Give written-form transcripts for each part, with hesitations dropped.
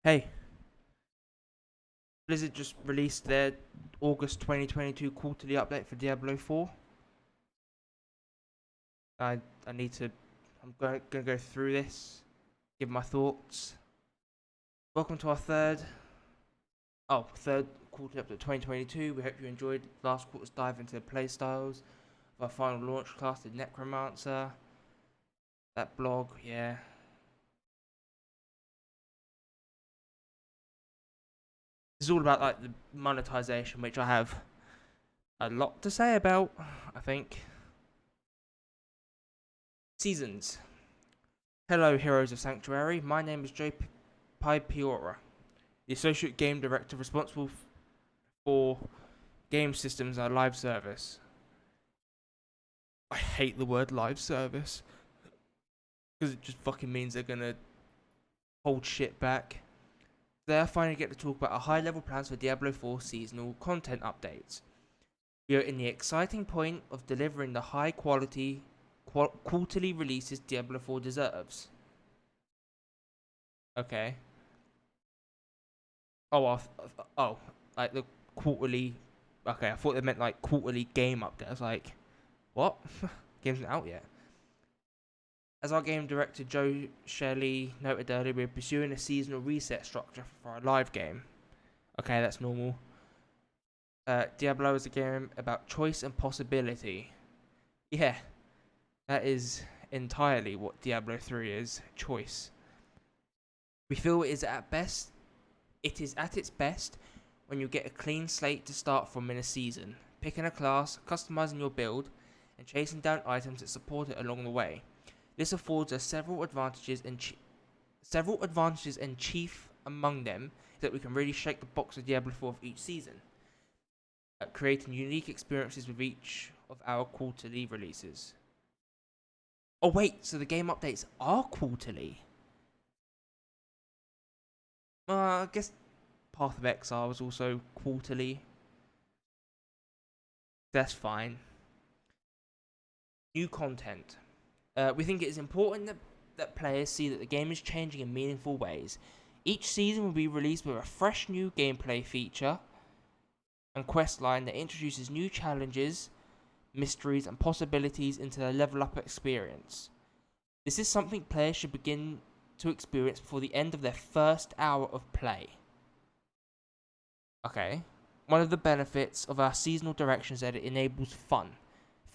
Hey, Blizzard just released their August 2022 quarterly update for Diablo 4. I I need to. I'm gonna go through this, give my thoughts. Welcome to our third quarterly update 2022. We hope you enjoyed last quarter's dive into the playstyles of our final launch class, the Necromancer. That blog, yeah. It's all about like the monetization, which I have a lot to say about. I think seasons. Hello, heroes of Sanctuary. My name is Joe Pi Piora, the Associate Game Director responsible for game systems and live service. I hate the word live service because it just fucking means they're gonna hold shit back. Today I finally get to talk about our high level plans for Diablo 4 seasonal content updates. We are in the exciting point of delivering the high quality quarterly releases Diablo 4 deserves. Okay. Oh, oh, like the quarterly. Okay, I thought they meant like quarterly game update. I was like, what? Game's not out yet. As our game director Joe Shelley noted earlier, we're pursuing a seasonal reset structure for our live game. Okay, that's normal. Diablo is a game about choice and possibility. Yeah, that is entirely what Diablo 3 is, choice. We feel it is at its best when you get a clean slate to start from in a season, picking a class, customizing your build, and chasing down items that support it along the way. This affords us several advantages, and chief among them is that we can really shake the box of Diablo 4 for each season, creating unique experiences with each of our quarterly releases. Oh wait, so the game updates are quarterly? I guess Path of Exile was also quarterly. That's fine. New content. We think it is important that players see that the game is changing in meaningful ways. Each season will be released with a fresh new gameplay feature and quest line that introduces new challenges, mysteries, and possibilities into the level up experience. This is something players should begin to experience before the end of their first hour of play. Okay. One of the benefits of our seasonal direction is that it enables fun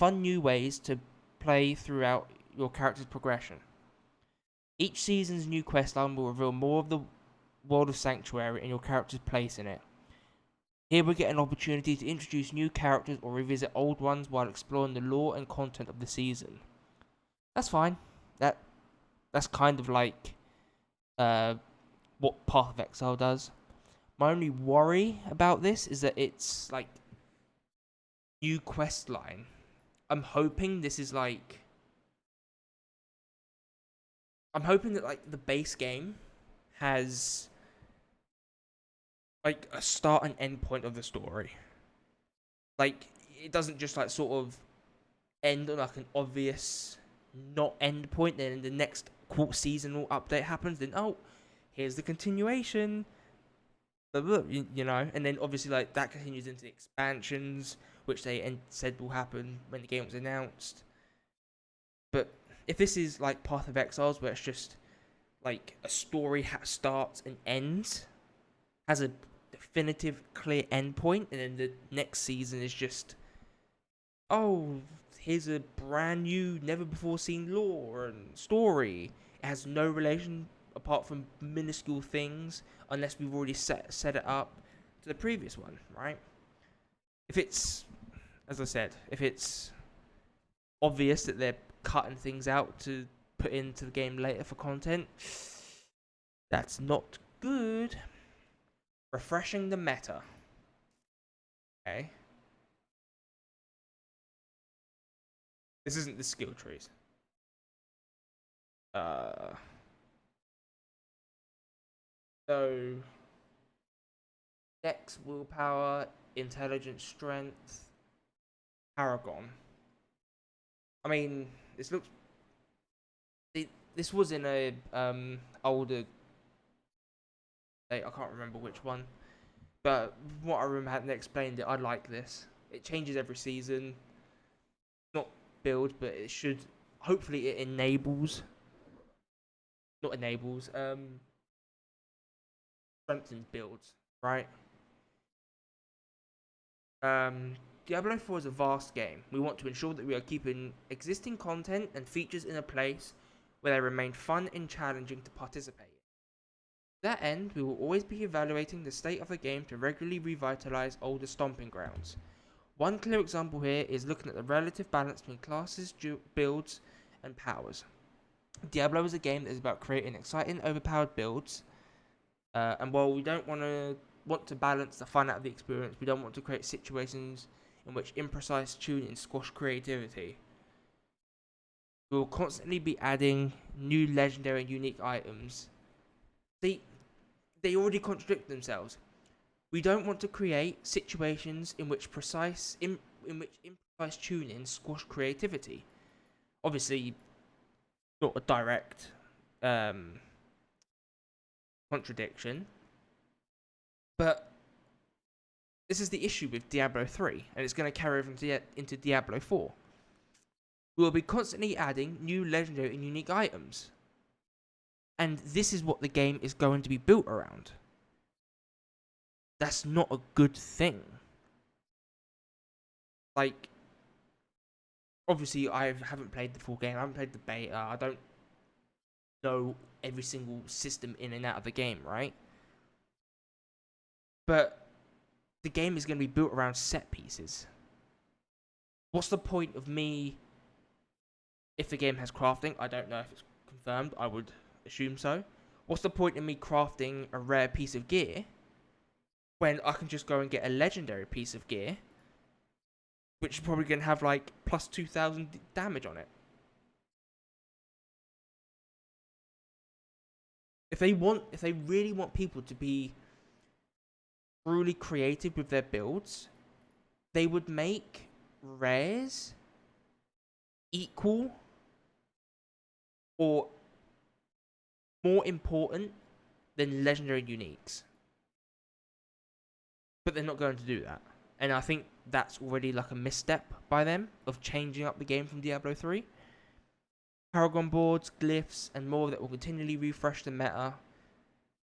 new ways to play throughout your character's progression. Each season's new questline will reveal more of the world of Sanctuary and your character's place in it. Here we get an opportunity to introduce new characters or revisit old ones while exploring the lore and content of the season. That's fine. That's kind of like what Path of Exile does. My only worry about this is that it's like new quest line. I'm hoping this is like I'm hoping that like the base game has like a start and end point of the story. Like it doesn't just like sort of end on like an obvious not end point. Then the next seasonal update happens. Then here's the continuation. You know, and then obviously like that continues into the expansions, which they said will happen when the game was announced. But if this is like Path of Exiles, where it's just like a story starts and ends, has a definitive, clear end point, and then the next season is just, oh, here's a brand new, never before seen lore and story. It has no relation apart from minuscule things, unless we've already set it up to the previous one, right? If it's, as I said, if it's obvious that they're cutting things out to put into the game later for content, that's not good. Refreshing the meta. Okay. This isn't the skill trees. Uh, so Dex, willpower, intelligence, strength, Paragon. I mean, this looks. This was in a older I can't remember which one, but what I remember having explained it, I like this. It changes every season. Not build, but it should. Hopefully, it enables. Not enables. Strengthens builds, right? Um, Diablo 4 is a vast game. We want to ensure that we are keeping existing content and features in a place where they remain fun and challenging to participate. To that end, we will always be evaluating the state of the game to regularly revitalize older stomping grounds. One clear example here is looking at the relative balance between classes, builds, and powers. Diablo is a game that is about creating exciting, overpowered builds, and while we don't want to balance the fun out of the experience, we don't want to create situations in which imprecise tuning squash creativity. We will constantly be adding new legendary and unique items. They already contradict themselves. We don't want to create situations in which in which imprecise tuning squash creativity. Obviously, not a direct contradiction, but this is the issue with Diablo 3, and it's going to carry over into Diablo 4. We will be constantly adding new legendary and unique items, and this is what the game is going to be built around. That's not a good thing. Like, obviously, I haven't played the full game. I haven't played the beta. I don't know every single system in and out of the game, right? But the game is going to be built around set pieces. What's the point of me, if the game has crafting? I don't know if it's confirmed. I would assume so. What's the point in me crafting a rare piece of gear when I can just go and get a legendary piece of gear, which is probably going to have like plus 2,000 damage on it? If they really want people to be truly creative with their builds, they would make rares equal or more important than legendary uniques. But they're not going to do that. And I think that's already like a misstep by them of changing up the game from Diablo 3. Paragon boards, glyphs, and more that will continually refresh the meta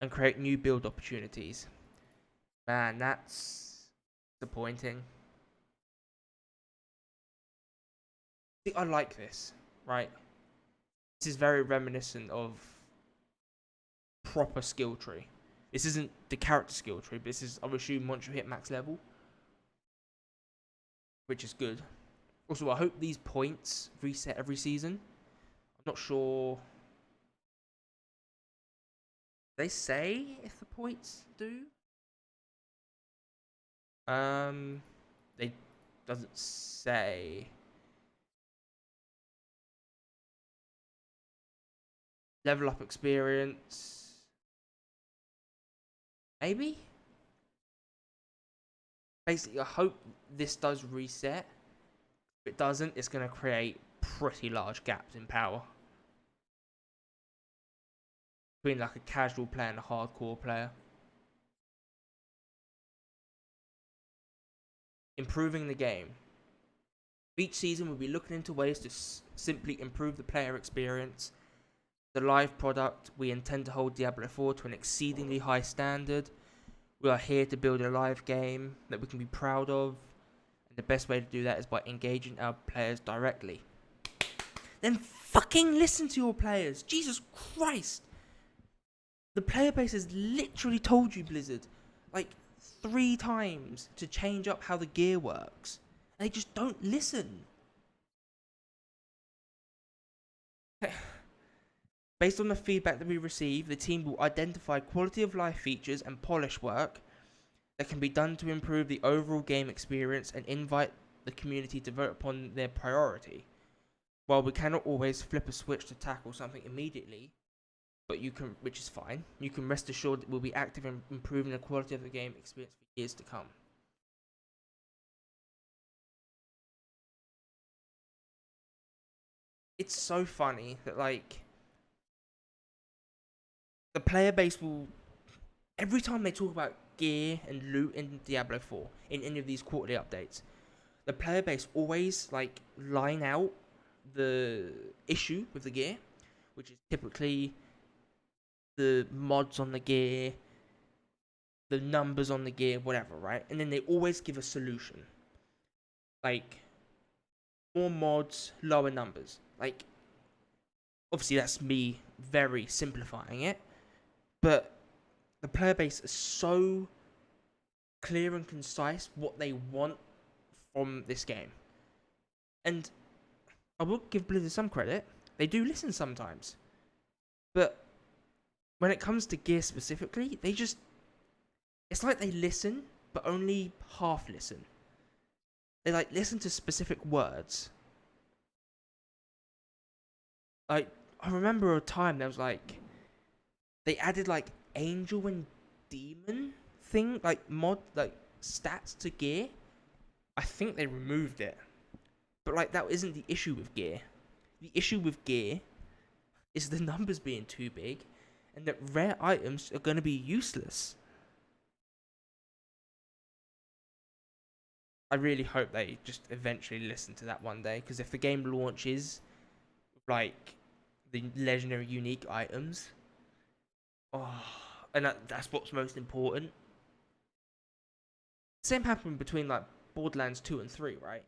and create new build opportunities. Man, that's disappointing. See, I like this, right? This is very reminiscent of proper skill tree. This isn't the character skill tree, but this is, I would assume, once you hit max level, which is good. Also, I hope these points reset every season. I'm not sure. They say if the points do. They doesn't say. Level up experience. Maybe? Basically, I hope this does reset. If it doesn't, it's going to create pretty large gaps in power between like a casual player and a hardcore player. Improving the game. Each season, we'll be looking into ways to simply improve the player experience. The live product, we intend to hold Diablo 4 to an exceedingly high standard. We are here to build a live game that we can be proud of. And the best way to do that is by engaging our players directly. Then fucking listen to your players. Jesus Christ. The player base has literally told you, Blizzard, like 3 times to change up how the gear works. And they just don't listen. Based on the feedback that we receive, the team will identify quality of life features and polish work that can be done to improve the overall game experience and invite the community to vote upon their priority. While we cannot always flip a switch to tackle something immediately, but you can, which is fine, you can rest assured that we'll be active in improving the quality of the game experience for years to come. It's so funny that, like, the player base will every time they talk about gear and loot in Diablo 4 in any of these quarterly updates, the player base always like line out the issue with the gear, which is typically the mods on the gear, the numbers on the gear, whatever, right? And then they always give a solution. Like more mods, lower numbers. Like obviously that's me very simplifying it, but the player base is so clear and concise what they want from this game. And I will give Blizzard some credit. They do listen sometimes. But when it comes to gear specifically, they just... It's like they listen, but only half listen. They like listen to specific words. Like, I remember a time there was like... They added like angel and demon thing, like mod, like stats to gear. I think they removed it. But like that isn't the issue with gear. The issue with gear is the numbers being too big and that rare items are going to be useless. I really hope they just eventually listen to that one day, because if the game launches like the legendary unique items, oh, and that's what's most important. Same happened between like Borderlands 2 and 3, right?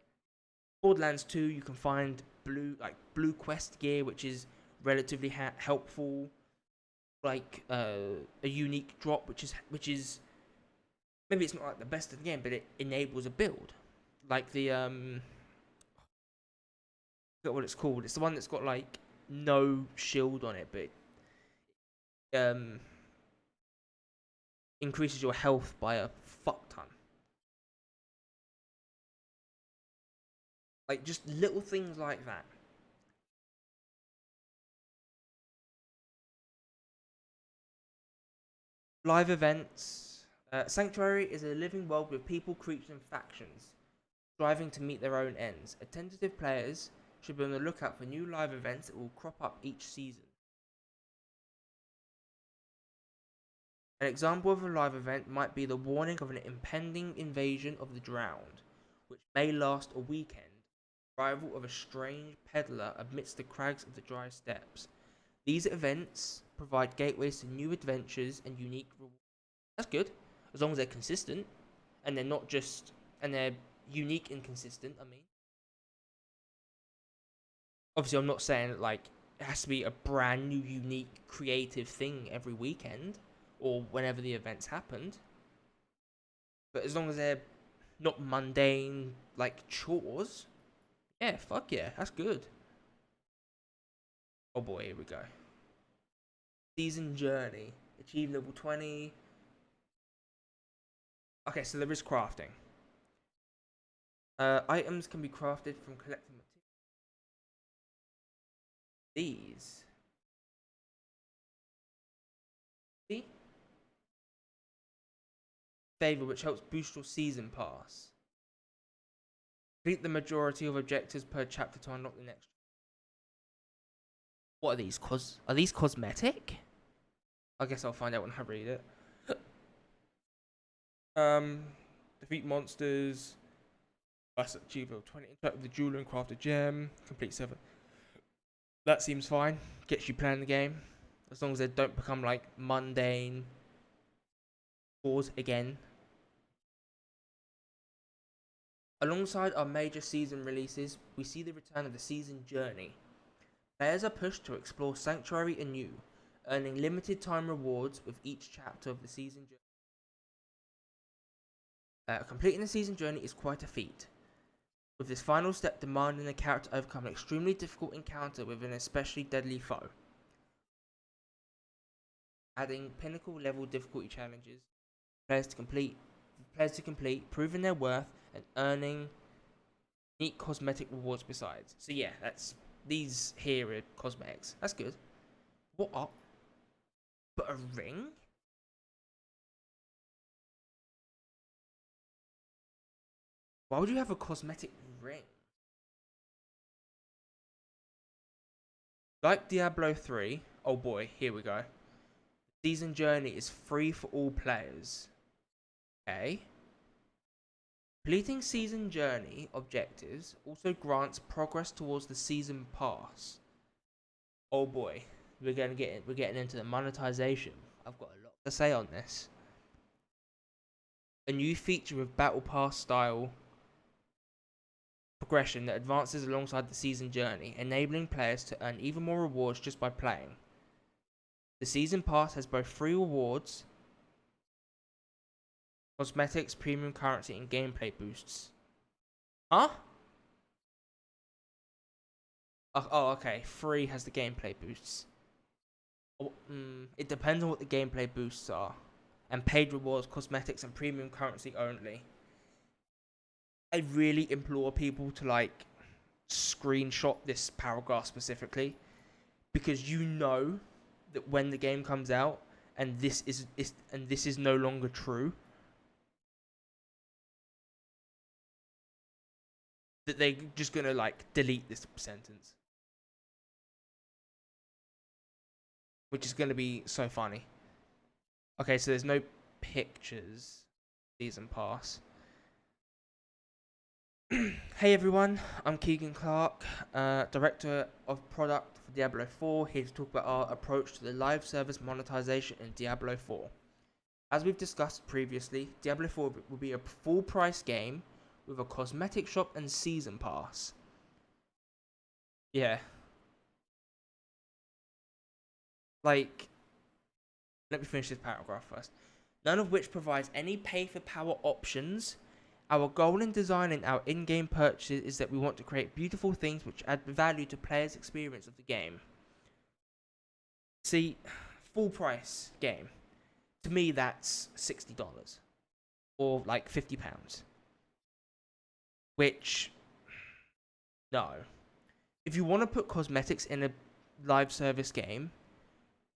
Borderlands 2, you can find blue quest gear, which is relatively helpful. Like a unique drop, which is maybe it's not like the best of the game, but it enables a build. Like the I forget what it's called. It's the one that's got like no shield on it, but increases your health by a fuck ton. Like just little things like that. Live events. Sanctuary is a living world with people, creatures, and factions striving to meet their own ends. Attentive players should be on the lookout for new live events that will crop up each season. An example of a live event might be the warning of an impending invasion of the drowned, which may last a weekend. Arrival of a strange peddler amidst the crags of the dry steppes. These events provide gateways to new adventures and unique rewards. That's good, as long as they're consistent, and they're not just... and they're unique and consistent, I mean. Obviously, I'm not saying that, like, it has to be a brand new, unique, creative thing every weekend, or whenever the events happened. But as long as they're not mundane, like, chores, yeah, fuck yeah, that's good. Oh boy, here we go. Season Journey. Achieve level 20. Okay, so there is crafting. Items can be crafted from collecting materials. These. See? Favor, which helps boost your season pass. Complete the majority of objectives per chapter to unlock the next. What are these? Are these cosmetic? I guess I'll find out when I read it. Defeat monsters. That's achieve level 20. Interact with the jeweler and craft a gem. Complete 7. That seems fine. Gets you playing the game. As long as they don't become like mundane. Pause again. Alongside our major season releases, we see the return of the season journey. Players are pushed to explore Sanctuary anew, earning limited time rewards with each chapter of the season journey. Completing the season journey is quite a feat, with this final step demanding the character overcome an extremely difficult encounter with an especially deadly foe. Adding pinnacle level difficulty challenges players to complete, proving their worth and earning unique cosmetic rewards besides. So yeah, that's these here are cosmetics. That's good. What up? But a ring? Why would you have a cosmetic ring? Like Diablo 3. Oh boy, here we go. Season Journey is free for all players. Okay. Completing Season Journey objectives also grants progress towards the Season Pass. Oh boy, we're getting into the monetization. I've got a lot to say on this. A new feature of Battle Pass style progression that advances alongside the Season Journey, enabling players to earn even more rewards just by playing. The Season Pass has both free rewards, cosmetics, premium currency, and gameplay boosts. Huh? Oh, okay. Free has the gameplay boosts. It depends on what the gameplay boosts are. And paid rewards, cosmetics, and premium currency only. I really implore people to like screenshot this paragraph specifically, because you know that when the game comes out and this is no longer true, that they're just gonna like delete this sentence, which is gonna be so funny. Okay, so there's no pictures. Season pass. Hey everyone, I'm Keegan Clark, Director of Product for Diablo 4, here to talk about our approach to the live service monetization in Diablo 4. As we've discussed previously, Diablo 4 will be a full price game with a cosmetic shop and season pass. Yeah. Like, let me finish this paragraph first. None of which provides any pay for power options. Our goal in designing our in-game purchases is that we want to create beautiful things which add value to players' experience of the game. See, full price game. To me, that's $60 or like £50. Which, no. If you want to put cosmetics in a live service game,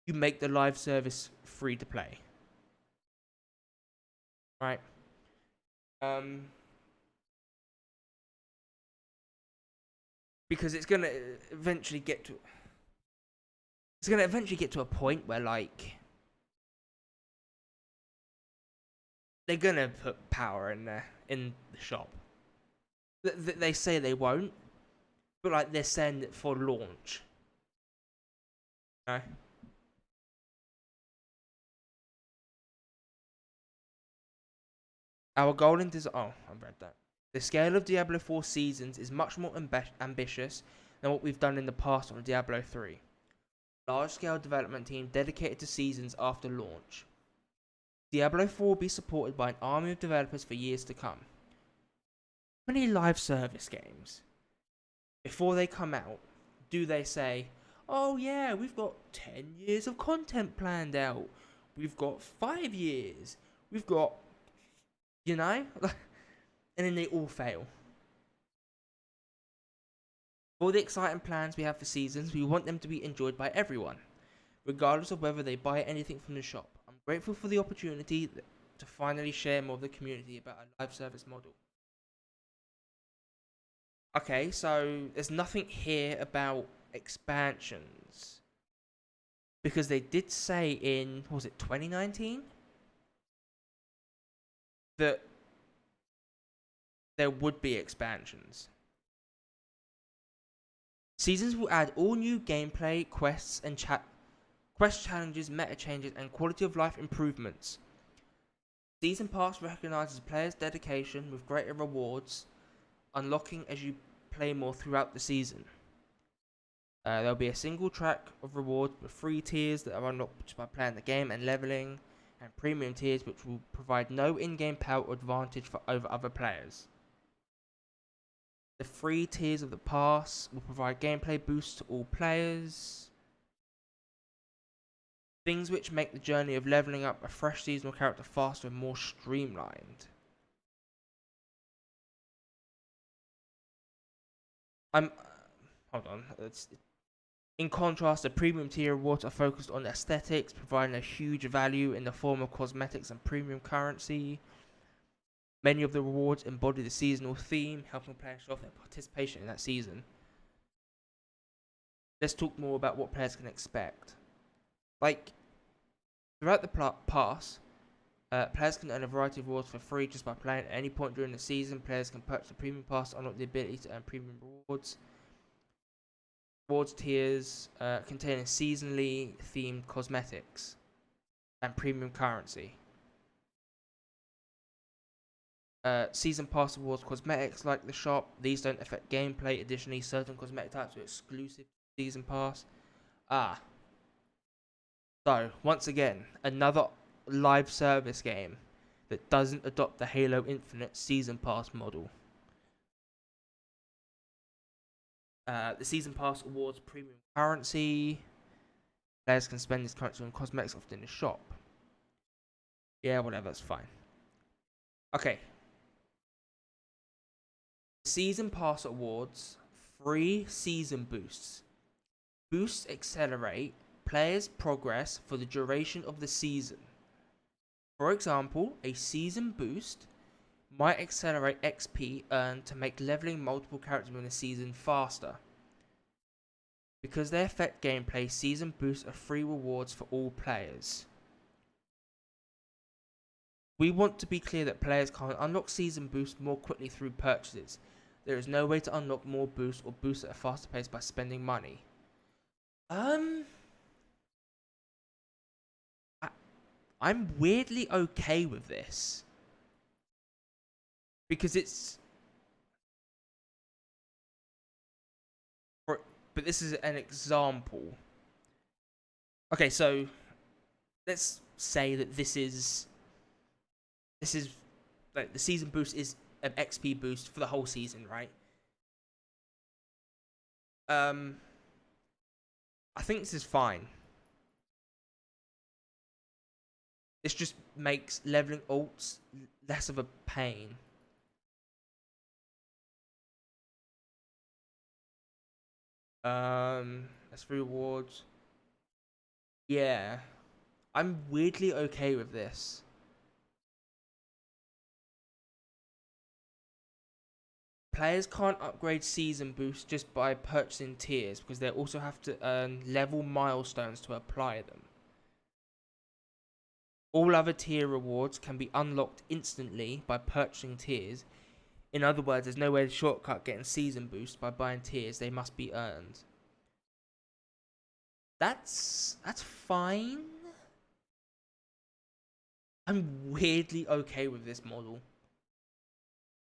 you make the live service free to play. Right? Because it's gonna eventually get to a point where like they're gonna put power in there in the shop. They say they won't, but like they're saying it for launch. Okay. Our goal in design. Oh, I read that. The scale of Diablo 4 seasons is much more ambitious than what we've done in the past on Diablo 3. Large-scale development team dedicated to seasons after launch. Diablo 4 will be supported by an army of developers for years to come. Many live service games, before they come out, do they say, oh yeah, we've got 10 years of content planned out, we've got 5 years, we've got, you know? And then they all fail. For all the exciting plans we have for seasons, we want them to be enjoyed by everyone, regardless of whether they buy anything from the shop. I'm grateful for the opportunity to finally share more of the community about our live service model. Okay, so there's nothing here about expansions. Because they did say in, what was it, 2019? That there would be expansions. Seasons will add all new gameplay, quests, and quest challenges, meta changes, and quality of life improvements. Season Pass recognizes players' dedication with greater rewards, unlocking as you play more throughout the season. There'll be a single track of rewards with free tiers that are unlocked by playing the game and leveling, and premium tiers which will provide no in-game power or advantage over other players. The free tiers of the pass will provide gameplay boosts to all players. Things which make the journey of leveling up a fresh seasonal character faster and more streamlined. Hold on. In contrast, the premium tier rewards are focused on aesthetics, providing a huge value in the form of cosmetics and premium currency. Many of the rewards embody the seasonal theme, helping players show off their participation in that season. Let's talk more about what players can expect. Like, Throughout the pass, players can earn a variety of rewards for free just by playing at any point during the season. Players can purchase a premium pass to unlock the ability to earn premium rewards. Rewards tiers containing seasonally themed cosmetics and premium currency. Season pass rewards cosmetics like the shop. These don't affect gameplay. Additionally, certain cosmetic types are exclusive to season pass. So once again, another live service game that doesn't adopt the Halo Infinite season pass model. The season pass awards premium currency. Players can spend this currency on cosmetics often in the shop. Yeah, whatever, that's fine. Okay. Season pass awards free season boosts. Boosts accelerate players' progress for the duration of the season. For example, a season boost might accelerate XP earned to make leveling multiple characters in a season faster. Because they affect gameplay, season boosts are free rewards for all players. We want to be clear that players can't unlock season boosts more quickly through purchases. There is no way to unlock more boosts or boosts at a faster pace by spending money. I'm weirdly okay with this. Because it's... But this is an example. Okay, so let's say that this is like the season boost is an XP boost for the whole season, right? I think this is fine. This just makes leveling alts less of a pain. That's rewards. Yeah, I'm weirdly okay with this. Players can't upgrade season boosts just by purchasing tiers because they also have to earn level milestones to apply them. All other tier rewards can be unlocked instantly by purchasing tiers. In other words, there's no way to shortcut getting season boosts by buying tiers. They must be earned. That's fine. I'm weirdly okay with this model.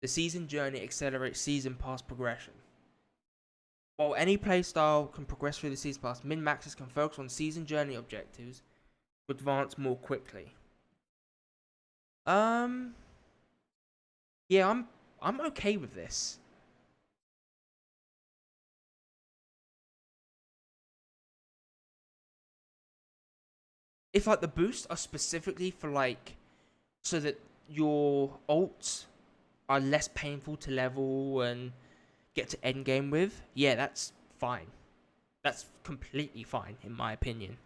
The season journey accelerates season pass progression. While any playstyle can progress through the season pass, min-maxers can focus on season journey objectives to advance more quickly. Yeah, I'm okay with this. If like the boosts are specifically for like so that your alts are less painful to level and get to end game with, yeah, that's fine. That's completely fine in my opinion.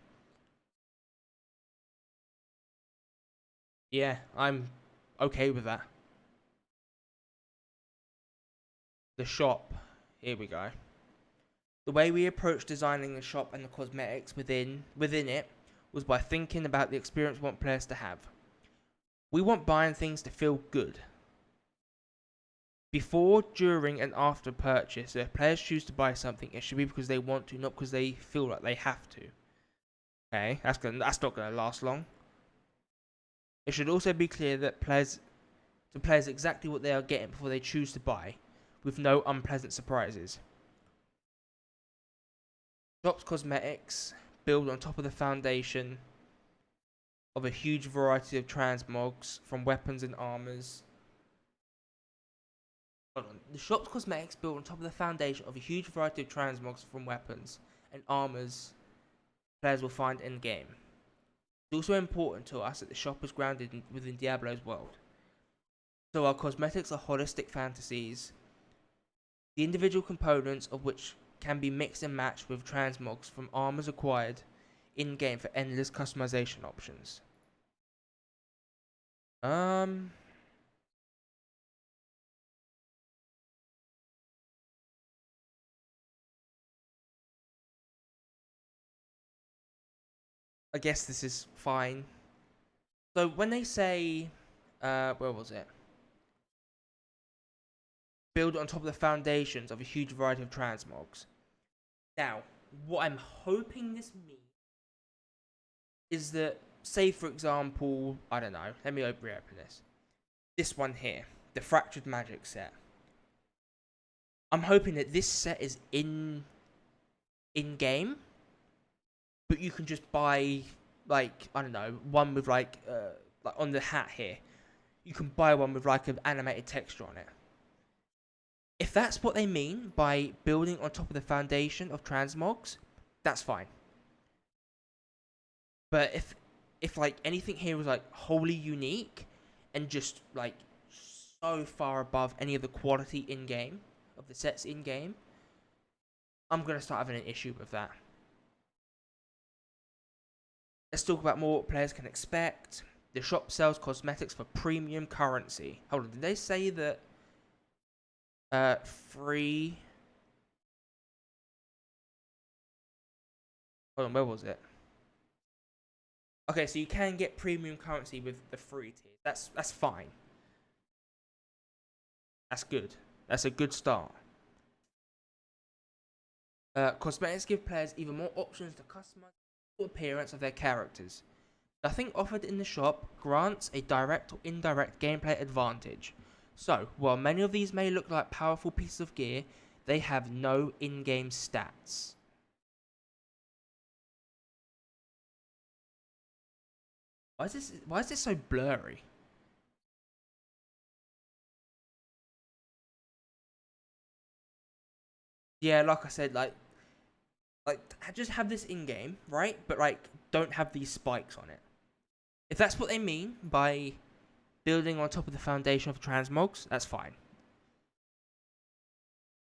Yeah, I'm okay with that. The shop. Here we go. The way we approached designing the shop and the cosmetics within it was by thinking about the experience we want players to have. We want buying things to feel good. Before, during, and after purchase, if players choose to buy something, it should be because they want to, not because they feel like they have to. Okay, that's not gonna last long. It should also be clear that players exactly what they are getting before they choose to buy, with no unpleasant surprises. Shop's cosmetics build on top of the foundation of a huge variety of transmogs from weapons and armors. Hold on. The shop's cosmetics built on top of the foundation of a huge variety of transmogs from weapons and armors players will find in game. It's also important to us that the shop is grounded within Diablo's world. So our cosmetics are holistic fantasies, the individual components of which can be mixed and matched with transmogs from armors acquired in-game for endless customization options. Um, I guess this is fine. So when they say, where was it? Build on top of the foundations of a huge variety of transmogs. Now, what I'm hoping this means is that, say for example, I don't know, let me reopen this. This one here, the Fractured Magic set. I'm hoping that this set is in game, but you can just buy, like, I don't know, one with like on the hat here, you can buy one with like an animated texture on it. If that's what they mean by building on top of the foundation of transmogs, that's fine. But if like anything here was like wholly unique and just like so far above any of the quality in game of the sets in game, I'm gonna start having an issue with that. Let's talk about more what players can expect. The shop sells cosmetics for premium currency. Hold on, did they say that free? Hold on, where was it? Okay, so you can get premium currency with the free tier. That's fine. That's good. That's a good start. Cosmetics give players even more options to customize the appearance of their characters. Nothing offered in the shop grants a direct or indirect gameplay advantage. So, while many of these may look like powerful pieces of gear, they have no in-game stats. Why is this so blurry? Yeah, like I said, like just have this in game, right? But like don't have these spikes on it. If that's what they mean by building on top of the foundation of transmogs, that's fine.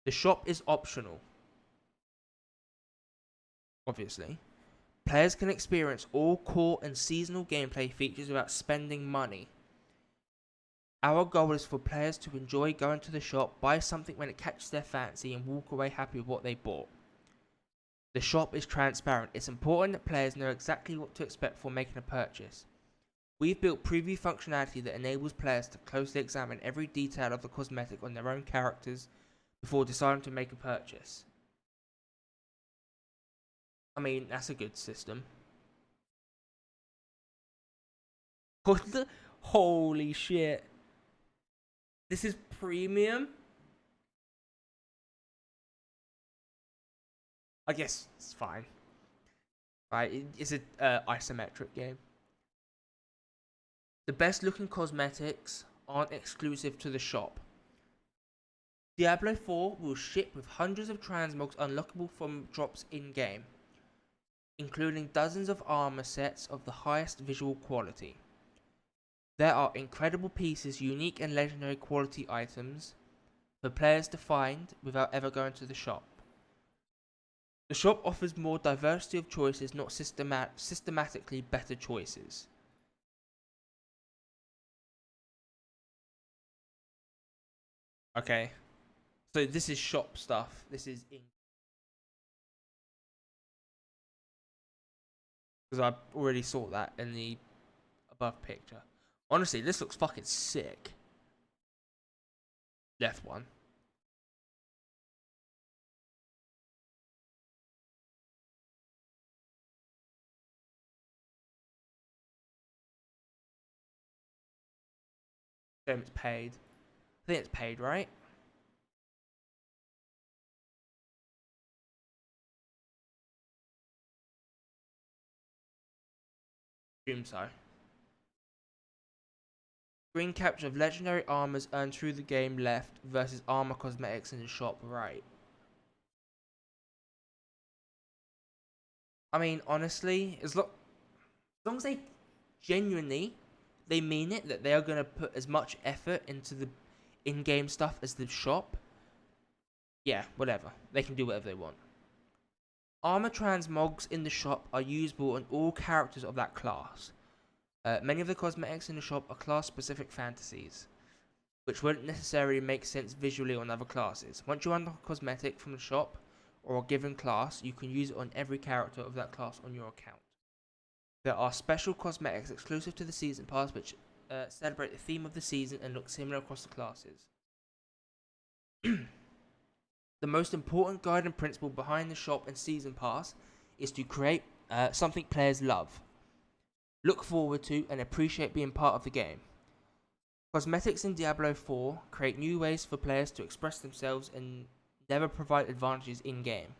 The shop is optional, obviously. Players can experience all core and seasonal gameplay features without spending money. Our goal is for players to enjoy going to the shop, buy something when it catches their fancy, and walk away happy with what they bought. The shop is transparent. It's important that players know exactly what to expect before making a purchase. We've built preview functionality that enables players to closely examine every detail of the cosmetic on their own characters before deciding to make a purchase. I mean, that's a good system. Holy shit. This is premium? I guess it's fine. Right, it's an isometric game. The best looking cosmetics aren't exclusive to the shop. Diablo 4 will ship with hundreds of transmogs unlockable from drops in game, including dozens of armor sets of the highest visual quality. There are incredible pieces, unique and legendary quality items for players to find without ever going to the shop. The shop offers more diversity of choices, not systematically better choices. Okay. So this is shop stuff. This is in. Because I already saw that in the above picture. Honestly, this looks fucking sick. Left one. It's paid. I think it's paid, right? Assume so. Screen capture of legendary armors earned through the game left versus armor cosmetics in the shop right. I mean, honestly, as long as they genuinely they mean it that they are going to put as much effort into the in-game stuff as the shop, yeah, whatever. They can do whatever they want. Armor transmogs in the shop are usable on all characters of that class. Many of the cosmetics in the shop are class-specific fantasies, which wouldn't necessarily make sense visually on other classes. Once you unlock a cosmetic from the shop or a given class, you can use it on every character of that class on your account. There are special cosmetics exclusive to the season pass, which celebrate the theme of the season and look similar across the classes. The most important guiding principle behind the shop and season pass is to create something players love, look forward to, and appreciate being part of the game. Cosmetics in Diablo 4 create new ways for players to express themselves and never provide advantages in game.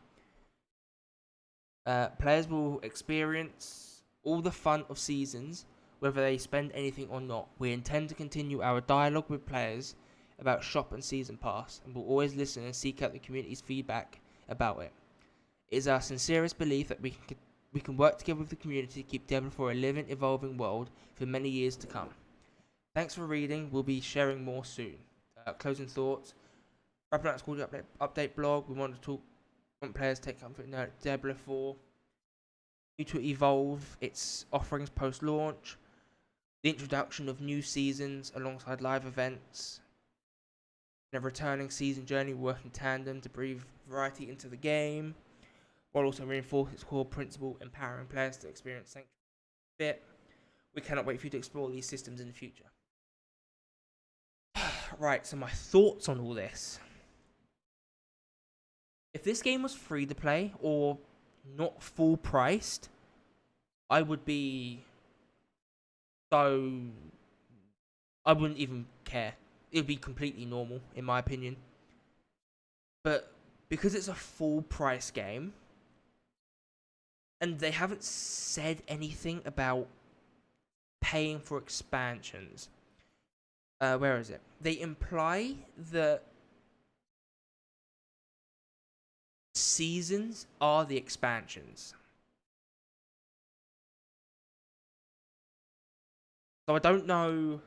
Players will experience all the fun of seasons, whether they spend anything or not. We intend to continue our dialogue with players about shop and season pass, and will always listen and seek out the community's feedback about it. It is our sincerest belief that we can work together with the community to keep Diablo 4 a living, evolving world for many years to come. Thanks for reading. We'll be sharing more soon. Closing thoughts. Wrapping up the school update blog. We want players to take comfort in Diablo 4. Due to evolve its offerings post-launch. The introduction of new seasons alongside live events. And a returning season journey work in tandem to breathe variety into the game, while also reinforce its core principle, empowering players to experience Sanctuary fit. We cannot wait for you to explore these systems in the future. Right, so my thoughts on all this. If this game was free to play or not full priced, I would be so... I wouldn't even care. It would be completely normal, in my opinion. But because it's a full price game, and they haven't said anything about paying for expansions. Where is it? They imply that seasons are the expansions. So I don't know.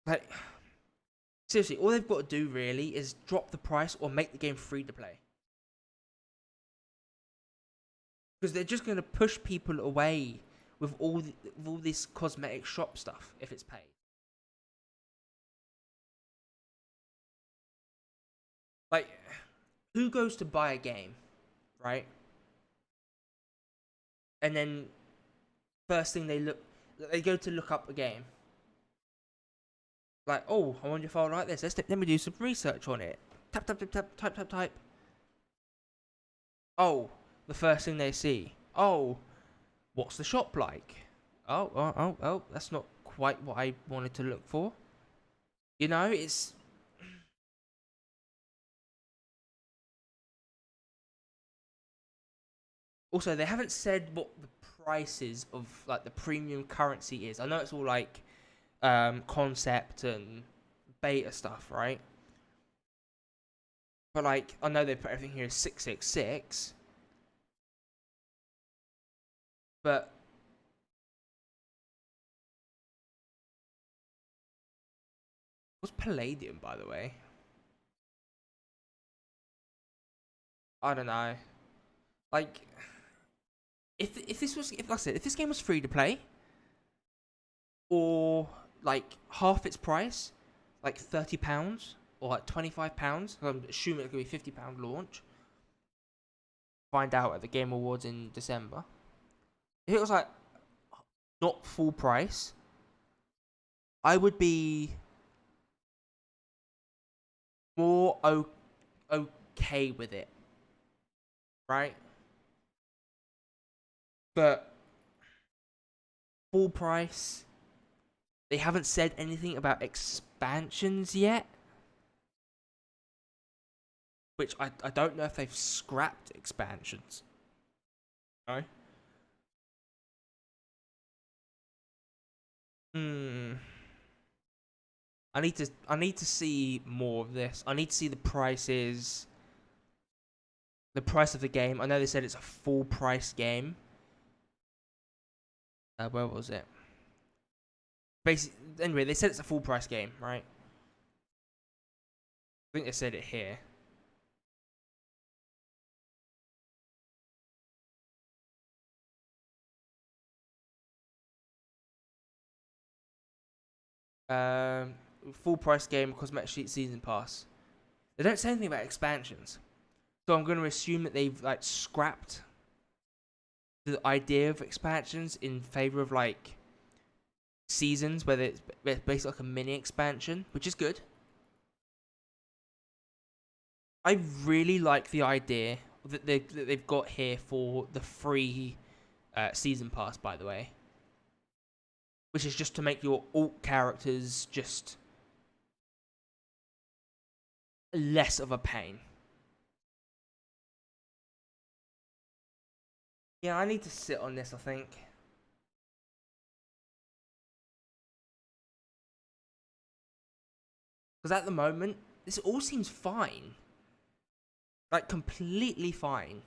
Like, seriously, all they've got to do really is drop the price or make the game free to play. Because they're just going to push people away with all this cosmetic shop stuff if it's paid. Like, who goes to buy a game, right? And then first thing they go to look up a game. Like, oh, I wonder if I'll like this. Let me do some research on it. Tap, tap, tap, tap, type, type. Oh, the first thing they see. Oh, what's the shop like? Oh, that's not quite what I wanted to look for. You know, it's... Also, they haven't said what the prices of, like, the premium currency is. I know it's all, like, concept and beta stuff, right? But, like, I know they put everything here as 666. But what's Palladium, by the way? I don't know. Like, if like I said, if this game was free to play, or like half its price, like £30 or like £25, I'm assuming it's gonna be £50 launch. Find out at the Game Awards in December. If it was like not full price, I would be more okay with it, right? But full price, they haven't said anything about expansions yet, which I don't know if they've scrapped expansions. No. I need to see more of this. I need to see the prices, the price of the game. I know they said it's a full price game. Where was it? Basically, anyway, they said it's a full price game, right? I think they said it here. Full price game, cosmetic sheet, season pass. They don't say anything about expansions. So I'm going to assume that they've like scrapped the idea of expansions in favor of like seasons, whether it's basically like a mini expansion, which is good. I really like the idea that they've got here for the free season pass, by the way, which is just to make your alt characters just less of a pain. Yeah, I need to sit on this, I think. Because at the moment, this all seems fine. Like, completely fine.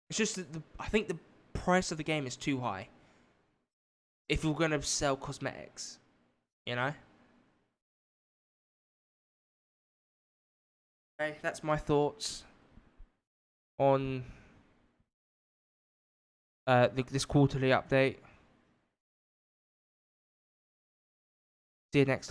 It's just that I think the price of the game is too high. If you're going to sell cosmetics, you know? Okay, that's my thoughts on this quarterly update. See you next time.